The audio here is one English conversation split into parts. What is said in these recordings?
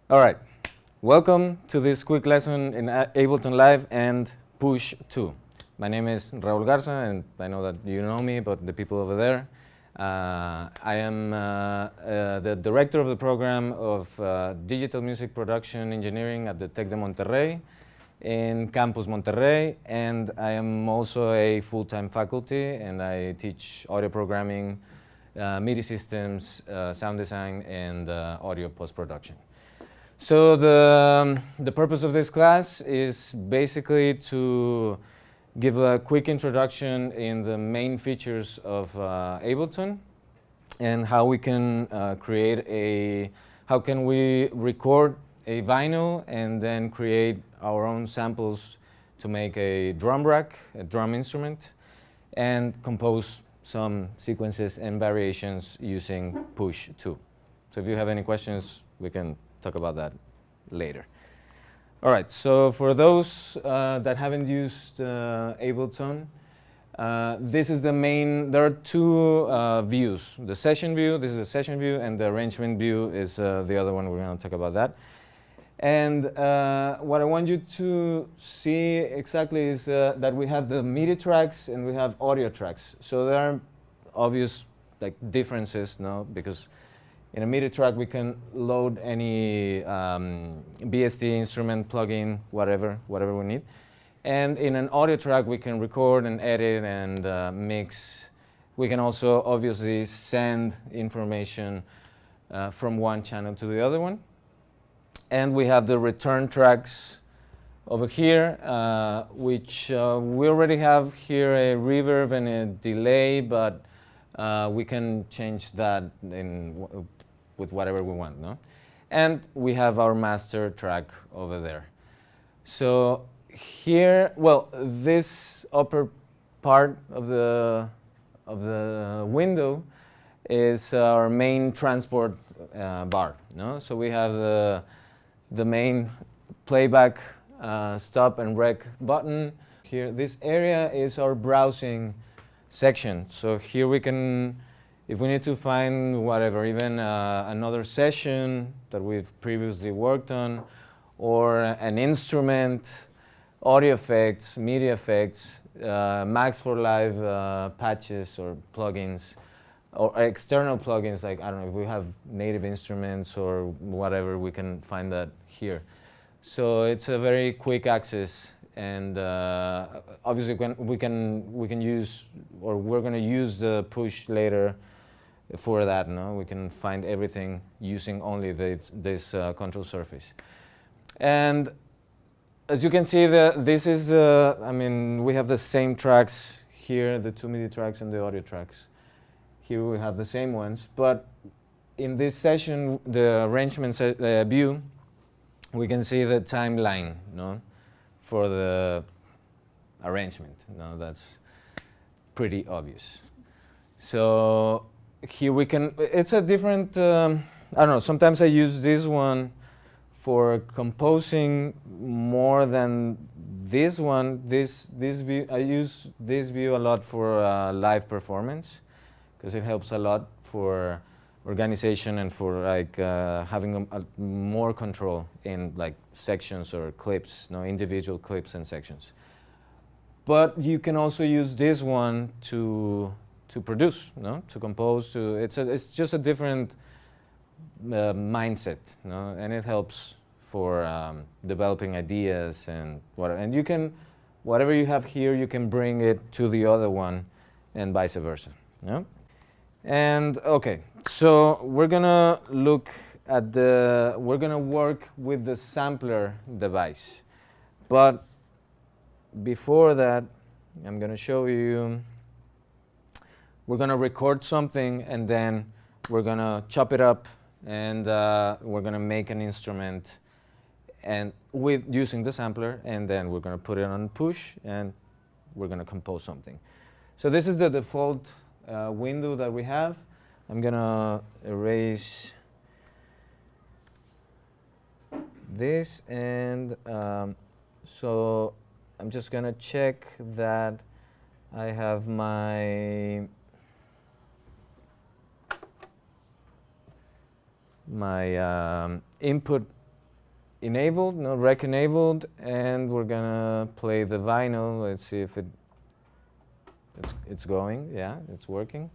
All right, welcome to this quick lesson in Ableton Live and Push 2. My name is Raúl Garza, and I know that you know me, but the people over there. I am the director of the program of Digital Music Production Engineering at the Tec de Monterrey in Campus Monterrey, and I am also a full-time faculty, and I teach audio programming, MIDI systems, sound design, and audio post-production. So the purpose of this class is basically to give a quick introduction in the main features of Ableton and how we can how can we record a vinyl and then create our own samples to make a drum rack, a drum instrument, and compose some sequences and variations using Push 2. So if you have any questions, we can talk about that later. All right, so for those that haven't used Ableton, this is the main, there are two views. The session view, this is the session view, and the arrangement view is the other one. We're going to talk about that. And what I want you to see exactly is that we have the MIDI tracks and we have audio tracks. So there are obvious differences, no? Because in a MIDI track, we can load any BSD instrument, plugin, whatever we need. And in an audio track, we can record and edit and mix. We can also obviously send information from one channel to the other one. And we have the return tracks over here, which we already have here a reverb and a delay, but we can change that with whatever we want, no? And we have our master track over there. So here, well, this upper part of the window is our main transport bar, no? So we have the main playback, stop and rec button. Here, this area is our browsing section. So here we can, if we need to find whatever, even another session that we've previously worked on, or an instrument, audio effects, media effects, Max for Live patches or plugins, or external plugins, like, I don't know, if we have native instruments or whatever, we can find that here. So it's a very quick access, and obviously we can use, or we're going to use the push later for that. No, we can find everything using only this control surface. And as you can see, this is I mean, we have the same tracks here, the two MIDI tracks and the audio tracks. Here we have the same ones, but in this session, the arrangement view, we can see the timeline, no, for the arrangement. No, that's pretty obvious. So here we can, it's a different, I don't know, sometimes I use this one for composing more than this one. This view, I use this view a lot for live performance, because it helps a lot for organization and for having more control in sections or clips, no, individual clips and sections. But you can also use this one to produce, no, to compose. It's just a different mindset, no, and it helps for developing ideas and whatever. And you can, whatever you have here, you can bring it to the other one, and vice versa, no. And okay, so we're gonna look at we're gonna work with the sampler device. But before that, I'm gonna show you, we're gonna record something and then we're gonna chop it up and we're gonna make an instrument and using the sampler, and then we're gonna put it on push and we're gonna compose something. So this is the default window that we have. I'm gonna erase this, and so I'm just gonna check that I have my input enabled, no rec enabled, and we're gonna play the vinyl. Let's see if it's going. Yeah, it's working.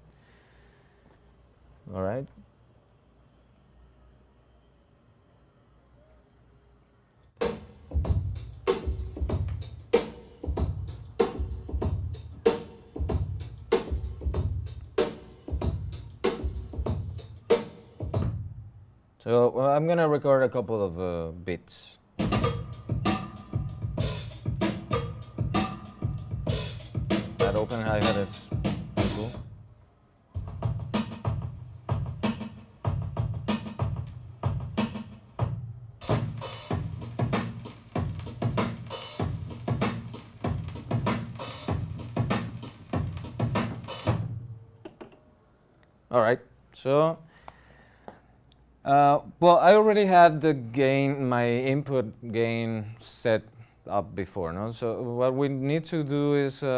All right. So I'm gonna record a couple of bits. That open hi-hat is cool. All right, so well, I already had the gain, my input gain set up before, no? So what we need to do is we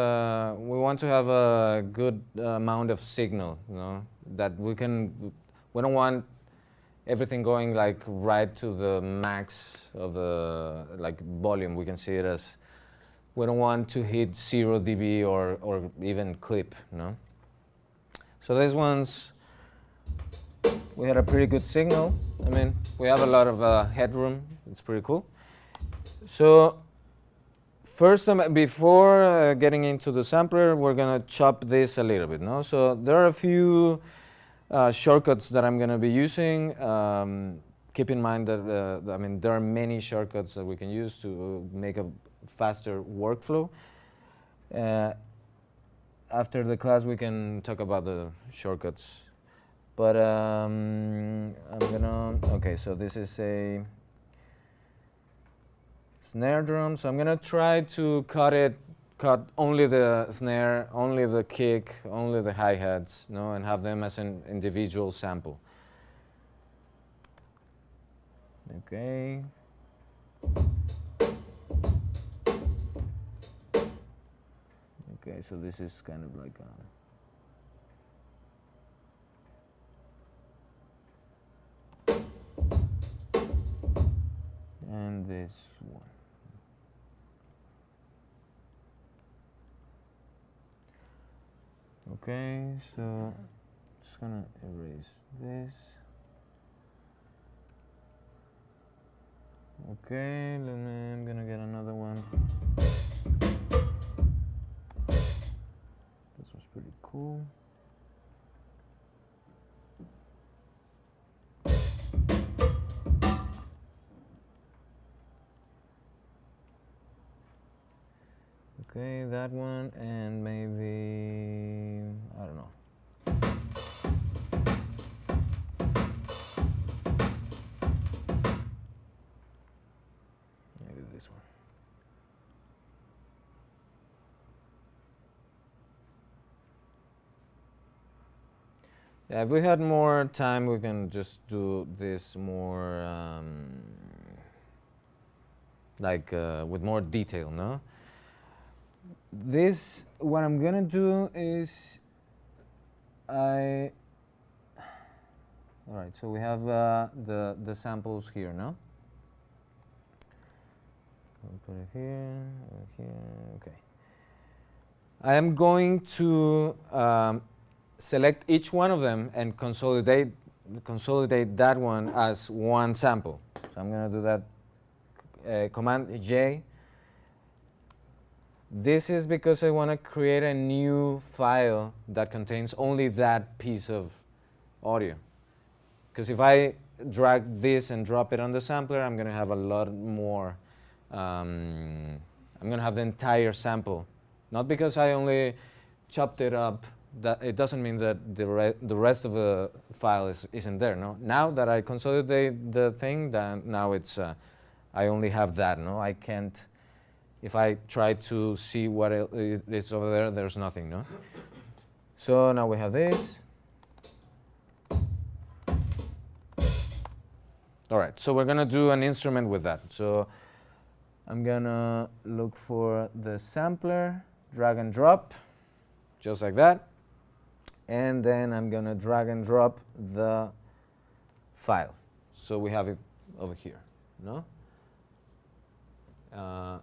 want to have a good amount of signal, you know, that we don't want everything going like right to the max of the like volume. We can see it as, we don't want to hit 0 dB or even clip, no? So these ones, we had a pretty good signal. I mean, we have a lot of headroom. It's pretty cool. So first, before getting into the sampler, we're gonna chop this a little bit, no? So there are a few shortcuts that I'm gonna be using. Keep in mind that I mean, there are many shortcuts that we can use to make a faster workflow. After the class, we can talk about the shortcuts. But I'm gonna, okay, so this is a snare drum. So I'm gonna try to cut only the snare, only the kick, only the hi-hats, no, and have them as an individual sample. Okay. Okay, so this is kind of like a, and this one. Okay, so just gonna erase this. Okay, I'm gonna get another one. This was pretty cool. Okay, that one, and maybe, I don't know. Maybe this one. Yeah, if we had more time, we can just do this more, like with more detail, no? This, what I'm gonna do is, all right, so we have the samples here, no? I'll put it here, okay. I am going to select each one of them and consolidate that one as one sample. So I'm gonna do that, Command J. This is because I want to create a new file that contains only that piece of audio. Because if I drag this and drop it on the sampler, I'm going to have a lot more. I'm going to have the entire sample. Not because I only chopped it up, that it doesn't mean that the rest of the file isn't there. No. Now that I consolidate the thing, then now it's I only have that. No, I can't. If I try to see what is over there, there's nothing, no? So now we have this. All right, so we're gonna do an instrument with that. So I'm gonna look for the sampler, drag and drop, just like that. And then I'm gonna drag and drop the file. So we have it over here, no? All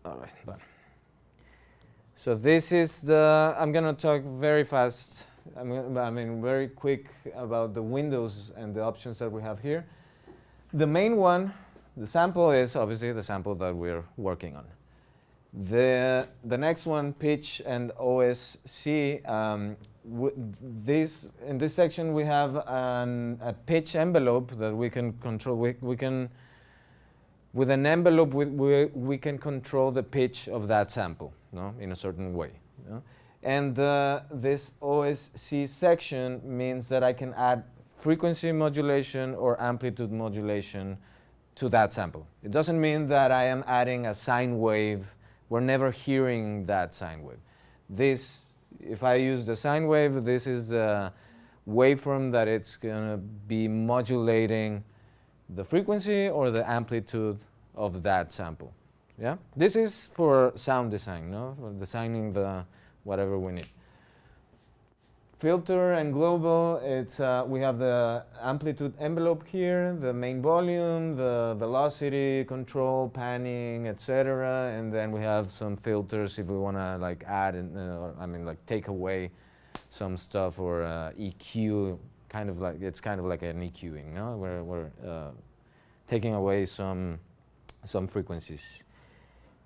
right, done. So this is the, I'm going to talk very fast, I mean very quick about the windows and the options that we have here. The main one, the sample, is obviously the sample that we're working on. The next one, pitch and OSC. In this section we have a pitch envelope that we can control. We can, with an envelope, we can control the pitch of that sample, no, in a certain way. No? And this OSC section means that I can add frequency modulation or amplitude modulation to that sample. It doesn't mean that I am adding a sine wave. We're never hearing that sine wave. This, if I use the sine wave, this is a waveform that it's going to be modulating the frequency or the amplitude of that sample. Yeah? This is for sound design, no? For designing the whatever we need. Filter and global, it's we have the amplitude envelope here, the main volume, the velocity control, panning, etc. And then we have some filters if we want to like add, I mean like take away some stuff, or EQ, kind of like, it's kind of like an EQing, no? Where we're taking away some frequencies.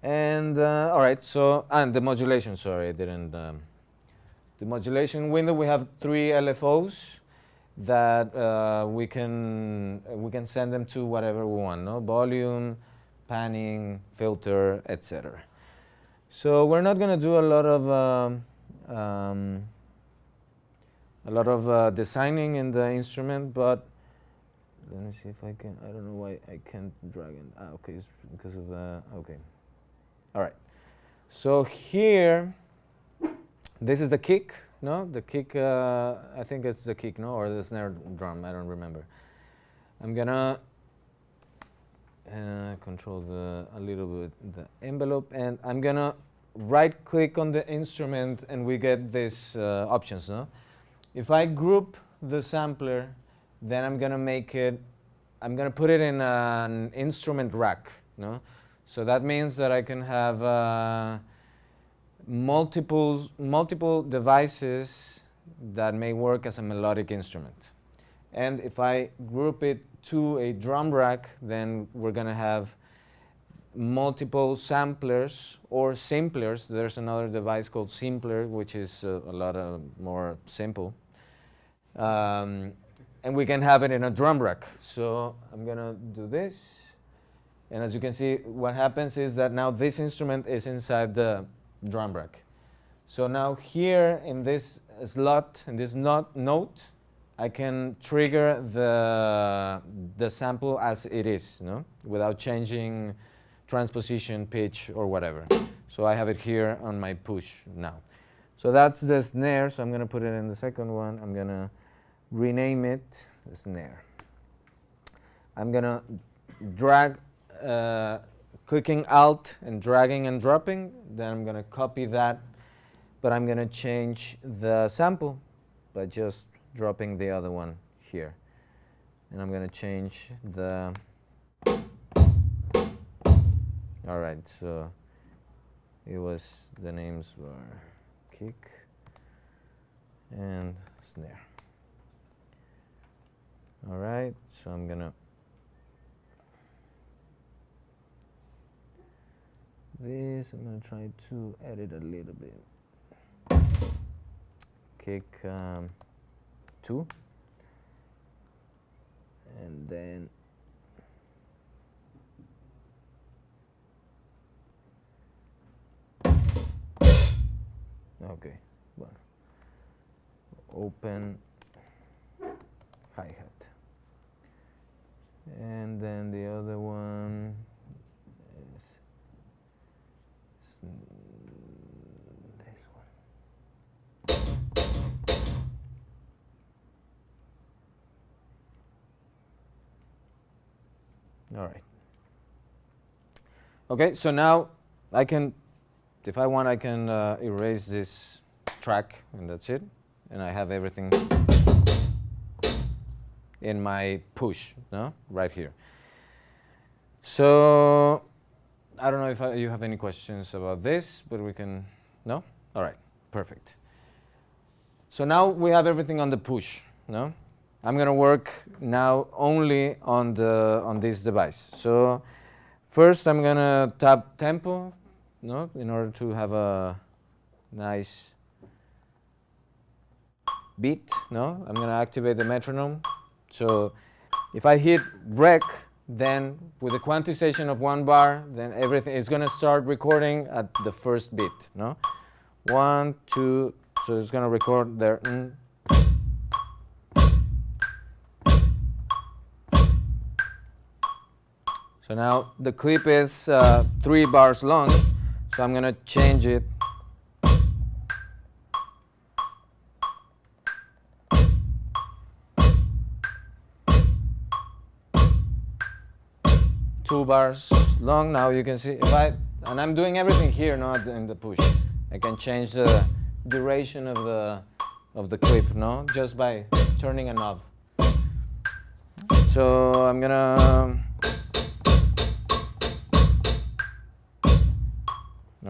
And all right, so, and the modulation, sorry, I didn't. The modulation window, we have 3 LFOs that we can send them to whatever we want, no? Volume, panning, filter, etc. So we're not going to do a lot of designing in the instrument, but let me see if I can. I don't know why I can't drag it. Okay, it's because of the. Okay. All right. So here. This is the kick, no? The kick, I think it's the kick, no? Or the snare drum, I don't remember. I'm gonna control a little bit the envelope, and I'm gonna right click on the instrument and we get these options, no? If I group the sampler, then I'm gonna put it in an instrument rack, no? So that means that I can have multiple devices that may work as a melodic instrument. And if I group it to a drum rack, then we're going to have multiple samplers or simplers. There's another device called simpler, which is a lot more simple. And we can have it in a drum rack. So I'm going to do this. And as you can see, what happens is that now this instrument is inside the drum rack. So now here in this slot, in this note, I can trigger the sample as it is, no? Without changing transposition, pitch, or whatever. So I have it here on my push now. So that's the snare, so I'm going to put it in the second one. I'm going to rename it the snare. I'm going to drag, clicking Alt and dragging and dropping, then I'm going to copy that, but I'm going to change the sample by just dropping the other one here. And I'm going to change the, all right, so it was, the names were kick and snare. All right, so I'm going to this, I'm going to try to edit a little bit. Kick 2. And then okay, well, open hi-hat. And then the other one is this one. All right. Okay, so now I can, if I want, I can erase this track, and that's it. And I have everything in my push, no? Right here. So I don't know if you have any questions about this, but we can, no? All right, perfect. So now we have everything on the push, no? I'm gonna work now only on this device. So first I'm gonna tap tempo, no, in order to have a nice beat, no? I'm gonna activate the metronome. So if I hit rec, then with the quantization of 1 bar, then everything is gonna start recording at the first beat, no? 1, 2, so it's gonna record there. So now the clip is 3 bars long, so I'm gonna change it. Two bars long. Now you can see and I'm doing everything here, not in the push. I can change the duration of the clip, no, just by turning a knob. So I'm gonna,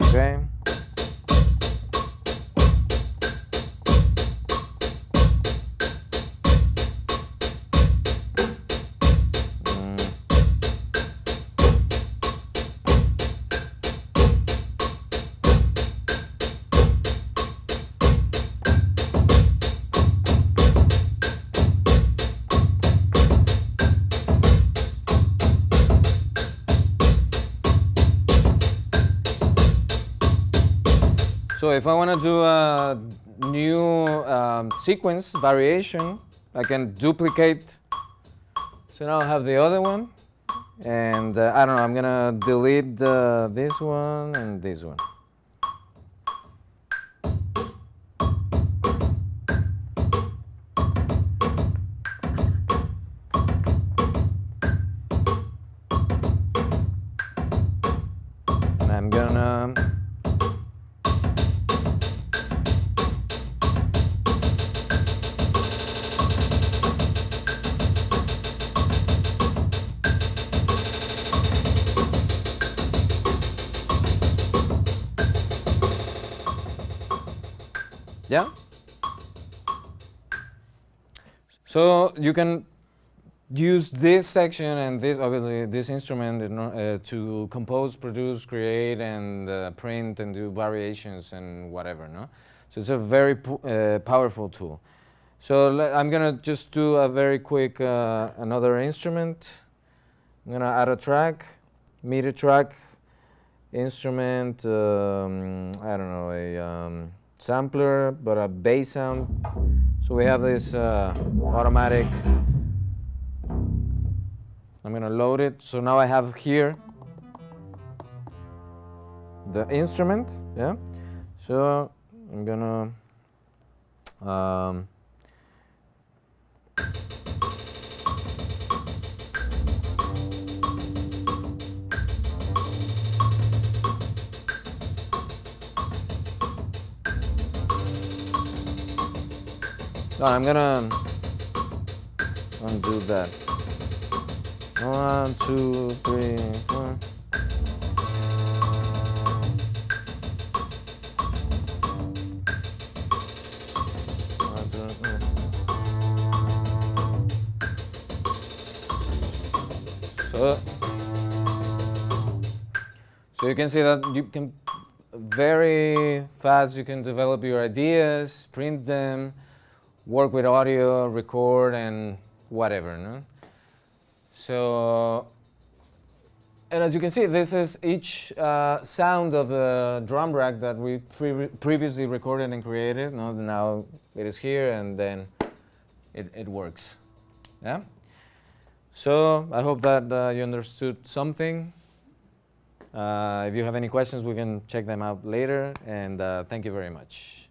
okay. So if I want to do a new sequence variation, I can duplicate. So now I have the other one, and I don't know, I'm gonna delete this one and this one. And I'm gonna yeah. So you can use this section and this, obviously, this instrument to compose, produce, create, and print and do variations and whatever, no? So it's a very powerful tool. So I'm gonna just do a very quick another instrument. I'm gonna add a track, MIDI track, instrument, I don't know, a sampler, but a bass sound. So we have this automatic. I'm gonna load it. So now I have here the instrument, yeah? So I'm gonna no, I'm gonna undo that. 1, 2, 3, 4. So you can see that you can very fast, you can develop your ideas, print them, work with audio, record, and whatever, no? So, and as you can see, this is each sound of the drum rack that we previously recorded and created. No? Now it is here, and then it works. Yeah. So I hope that you understood something. If you have any questions, we can check them out later. And thank you very much.